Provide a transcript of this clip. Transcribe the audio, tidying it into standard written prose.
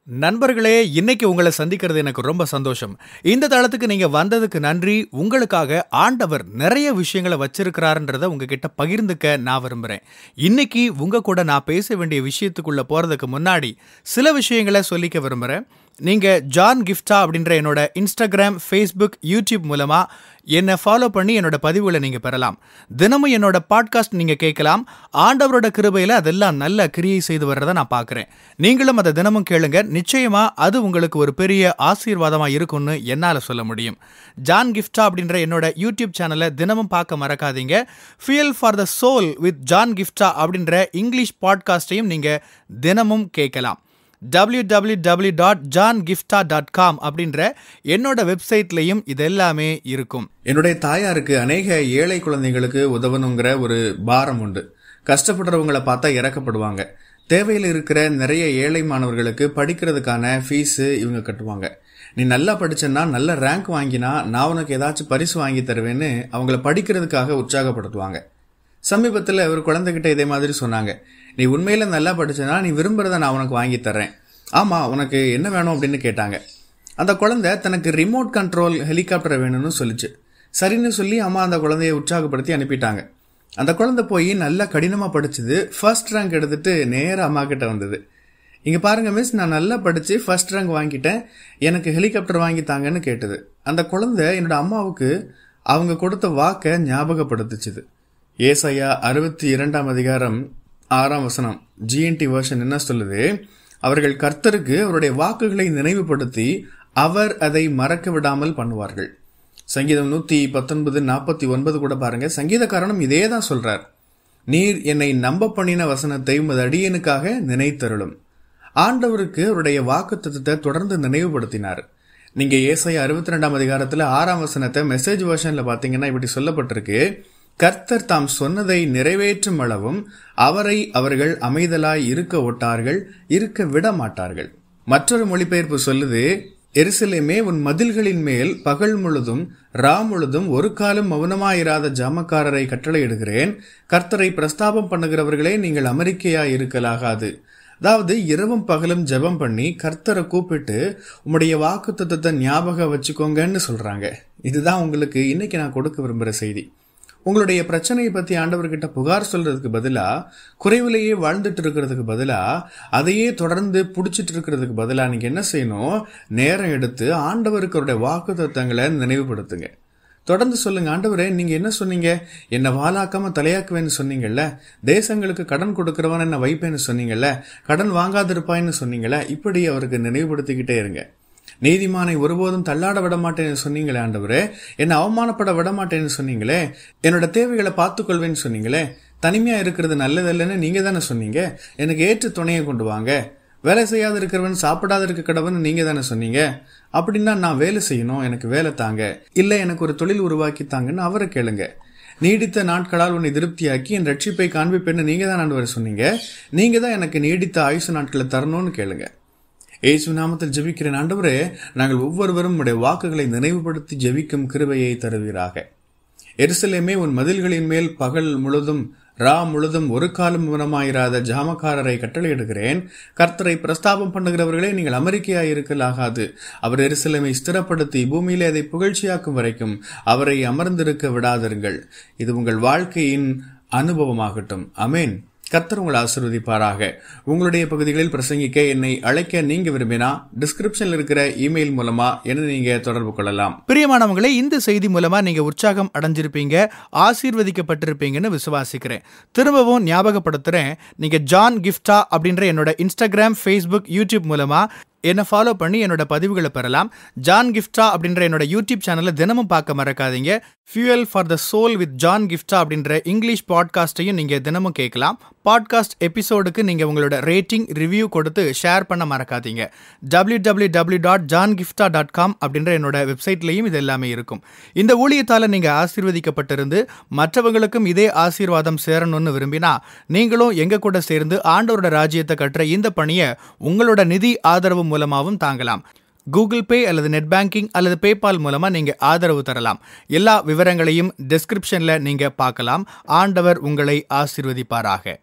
நண்பர்களே, இன்னைக்கு உங்களை சந்திக்கிறது எனக்கு ரொம்ப சந்தோஷம். இந்த தளத்துக்கு நீங்க வந்ததுக்கு நன்றி. உங்களுக்காக ஆண்டவர் நிறைய விஷயங்களை வச்சிருக்கிறாருன்றத உங்ககிட்ட பகிர்ந்துக்க நான் விரும்புறேன். இன்னைக்கு உங்க கூட நான் பேச வேண்டிய விஷயத்துக்குள்ள போறதுக்கு முன்னாடி சில விஷயங்களை சொல்லிக்க விரும்புறேன். நீங்க ஜான் கிஃப்டா அப்படின்ற என்னோட இன்ஸ்டாகிராம், ஃபேஸ்புக், யூடியூப் மூலமா என்னை ஃபாலோ பண்ணி என்னோட பதிவுகளை நீங்க பெறலாம். தினமும் என்னோட பாட்காஸ்ட் நீங்க கேட்கலாம். ஆண்டவரோட கிருபையில அதெல்லாம் நல்ல கிரியை செய்து வர்றதை நான் பார்க்குறேன். நீங்களும் அதை தினமும் கேளுங்க. நிச்சயமா அது உங்களுக்கு ஒரு பெரிய ஆசீர்வாதமா இருக்கும்னு என்னால் சொல்ல முடியும். ஜான் கிஃப்டா அப்படின்ற என்னோட யூடியூப் சேனலை தினமும் பார்க்க மறக்காதீங்க. Fuel for the soul with John Gifta அப்படின்ற இங்கிலீஷ் பாட்காஸ்டையும் நீங்க தினமும் கேட்கலாம். www.johngifta.com அப்படின்ற என்னோட வெப்சைட்லையும் இதெல்லாமே இருக்கும். என்னுடைய தாயாருக்கு அநேக ஏழை குழந்தைகளுக்கு உதவணுங்கிற ஒரு பாரம் உண்டு. கஷ்டப்படுறவங்களை பார்த்தா இறக்கப்படுவாங்க. தேவையில் இருக்கிற நிறைய ஏழை மாணவர்களுக்கு படிக்கிறதுக்கான ஃபீஸு இவங்க கட்டுவாங்க. நீ நல்லா படிச்சேன்னா, நல்ல ரேங்க் வாங்கினா நான் உனக்கு ஏதாச்சும் பரிசு வாங்கி தருவேன்னு அவங்கள படிக்கிறதுக்காக உற்சாகப்படுத்துவாங்க. சமீபத்தில் ஒரு குழந்தைகிட்ட இதே மாதிரி சொன்னாங்க, நீ உண்மையில நல்லா படிச்சனா நீ விரும்புறத நான் உனக்கு வாங்கி தர்றேன். ஆமா, உனக்கு என்ன வேணும் அப்படின்னு கேட்டாங்க. அந்த குழந்தை தனக்கு ரிமோட் கண்ட்ரோல் ஹெலிகாப்டர் வேணும்னு சொல்லிச்சு. சரின்னு சொல்லி அம்மா அந்த குழந்தைய உற்சாகப்படுத்தி அனுப்பிட்டாங்க. அந்த குழந்தை போய் நல்லா கடினமா படிச்சது. ஃபர்ஸ்ட் ரேங்க் எடுத்துட்டு நேரா அம்மா கிட்ட வந்தது. இங்க பாருங்க மிஸ், நான் நல்லா படிச்சு ஃபர்ஸ்ட் ரேங்க் வாங்கிட்டேன், எனக்கு ஹெலிகாப்டர் வாங்கி தாங்கன்னு கேட்டது. அந்த குழந்தை என்னோட அம்மாவுக்கு அவங்க கொடுத்த வாக்க ஞாபகப்படுத்துச்சுது. ஏசாயா 62:6 GNT வெர்ஷன் என்ன சொல்லுது? அவர்கள் கர்த்தருக்கு அவருடைய வாக்குகளை நினைவுபடுத்தி அவர் அதை மறக்க விடாமல் பண்ணுவார்கள். சங்கீதம் 119:49 கூட பாருங்க. சங்கீதக்காரனும் இதே தான் சொல்றார். நீர் என்னை நம்ப பண்ணின வசனத்தை உமது அடியனுக்காக நினைத்தருளும். ஆண்டவருக்கு அவருடைய வாக்குத்தத்தத்தை தொடர்ந்து நினைவுபடுத்தினார். நீங்க ஏசாயா 62:6 மெசேஜ் வெர்ஷன்ல பாத்தீங்கன்னா இப்படி சொல்லப்பட்டிருக்கு, கர்த்தர் தாம் சொன்னதை நிறைவேற்றும் அளவும் அவரை அவர்கள் அமைதலாய் இருக்க ஒட்டார்கள், இருக்க விட மாட்டார்கள். மற்றொரு மொழிபெயர்ப்பு சொல்லுது, எருசலேமே உன் மதில்களின் மேல் பகல் முழுதும் ரா முழுதும் ஒரு காலம் மௌனமாயிராத ஜாமக்காரரை கட்டளையிடுகிறேன். கர்த்தரை பிரஸ்தாபம் பண்ணுகிறவர்களே, நீங்கள் அமெரிக்கையாய் இருக்கலாகாது. அதாவது இரவும் பகலும் ஜெபம் பண்ணி கர்த்தரை கூப்பிட்டு உம்முடைய வாக்குத்தத்தத்தை ஞாபகம் வச்சுக்கோங்கன்னு சொல்றாங்க. இதுதான் உங்களுக்கு இன்னைக்கு நான் கொடுக்க விரும்புகிற செய்தி. உங்களுடைய பிரச்சனையை பத்தி ஆண்டவர்கிட்ட புகார் சொல்றதுக்கு பதிலா, குறைவிலேயே வாழ்ந்துட்டு இருக்கிறதுக்கு பதிலா, அதையே தொடர்ந்து புடிச்சிட்டு இருக்கிறதுக்கு பதிலா நீங்க என்ன செய்யணும்? நேரம் எடுத்து ஆண்டவருக்கு அவருடைய வாக்கு தத்தங்களை நினைவுபடுத்துங்க. தொடர்ந்து சொல்லுங்க, ஆண்டவரே நீங்க என்ன சொன்னீங்க? என்ன வாலாக்காம தலையாக்குவேன்னு சொன்னீங்கல்ல, தேசங்களுக்கு கடன் கொடுக்கிறவன் என்ன வைப்பேன்னு சொன்னீங்கல்ல, கடன் வாங்காதிருப்பாயின்னு சொன்னீங்கல்ல. இப்படி அவருக்கு நினைவுபடுத்திக்கிட்டே இருங்க. நீதிமானை ஒருபோதும் தள்ளாட விட மாட்டேன்னு சொன்னீங்களே ஆண்டவரே, என்ன அவமானப்பட விட மாட்டேன்னு சொன்னீங்களே, என்னோட தேவைகளை பார்த்துக்கொள்வேன்னு சொன்னீங்களே, தனிமையா இருக்கிறது நல்லதல்லன்னு நீங்க தானே சொன்னீங்க, எனக்கு ஏற்று துணையை கொண்டு வாங்க, வேலை செய்யாத இருக்கிறவன் சாப்பிடாத இருக்க கடவுன்னு நீங்க தானே சொன்னீங்க, அப்படின்னா நான் வேலை செய்யணும், எனக்கு வேலை தாங்க, இல்ல எனக்கு ஒரு தொழில் உருவாக்கி தாங்கன்னு அவரை கேளுங்க. நீடித்த நாட்களால் உன்னை திருப்தியாக்கி என் ரட்சிப்பை காண்பிப்பேன்னு நீங்க தான் ஆண்டவர் சொன்னீங்க, நீங்க தான் எனக்கு நீடித்த ஆயுசு நாட்களை தரணும்னு கேளுங்க. இயேசு நாமத்தில் ஜெபிக்கிறேன் ஆண்டவரே, நாங்கள் ஒவ்வொருவரும் உடைய வாக்குகளை நினைவுபடுத்தி ஜெபிக்கும் கிருபையை தருவீராக. எருசலேமே உன் மதில்களின் மேல் பகல் முழுதும் ரா முழுதும் ஒரு காலம் மௌனமாயிராத ஜாமக்காரரை கட்டளையிடுகிறேன். கர்த்தரை பிரஸ்தாபம் பண்ணுகிறவர்களே, நீங்கள் அமெரிக்கையாய் இருக்கலாகாது. அவர் எருசலேமை ஸ்திரப்படுத்தி பூமியிலே அதை புகழ்ச்சியாக்கும் வரைக்கும் அவரை அமர்ந்திருக்க விடாதிருங்கள். இது உங்கள் வாழ்க்கையின் அனுபவமாகட்டும். அமேன். கர்த்தர் உங்களை ஆசீர்வதிப்பாராக. உங்களுடைய பகுதிகளில் பிரசங்கிக்க என்னை அழைக்க நீங்க விரும்பினா டிஸ்கிரிப்ஷன்ல இருக்கிற இமெயில் மூலமா என்ன நீங்க தொடர்பு கொள்ளலாம். பிரியமானவங்களே, இந்த செய்தி மூலமா நீங்க உற்சாகம் அடைஞ்சிருப்பீங்க, ஆசீர்வதிக்கப்பட்டிருப்பீங்கன்னு விசுவாசிக்கிறேன். திரும்பவும் ஞாபகப்படுத்துறேன், நீங்க ஜான் கிஃப்டா அப்படின்ற என்னோட இன்ஸ்டாகிராம், ஃபேஸ்புக், யூடியூப் மூலமா என்னை ஃபாலோ பண்ணி என்னோட பதிவுகளை பெறலாம். ஜான் கிஃப்டா அப்படின்ற என்னோட யூடியூப் சேனலை தினமும் பார்க்க மறக்காதீங்க. Fuel for the soul with John Gifta அப்படின்ற இங்கிலீஷ் பாட்காஸ்டையும் நீங்க தினமும் கேட்கலாம். பாட்காஸ்ட் எபிசோடுக்கு நீங்க உங்களோட ரேட்டிங், ரிவ்யூ கொடுத்து ஷேர் பண்ண மறக்காதீங்க. www.johngifta.com அப்படின்ற என்னோட வெப்சைட்லையும் இது எல்லாமே இருக்கும். இந்த ஊழியத்தால நீங்க ஆசீர்வதிக்கப்பட்டிருந்து மற்றவங்களுக்கும் இதே ஆசீர்வாதம் சேரணும்னு விரும்பினா, நீங்களும் எங்க கூட சேர்ந்து ஆண்டவரோட ராஜ்யத்தை கட்டுற இந்த பணியை உங்களோட நிதி ஆதரவு மூலமாகவும் தாங்கலாம். கூகுள் பே அல்லது நெட் பேங்கிங் அல்லது பேபால் மூலமா நீங்க ஆதரவு தரலாம். எல்லா விவரங்களையும் டிஸ்கிரிப்ஷன்ல நீங்க பார்க்கலாம். ஆண்டவர் உங்களை ஆசீர்வதிப்பாராக.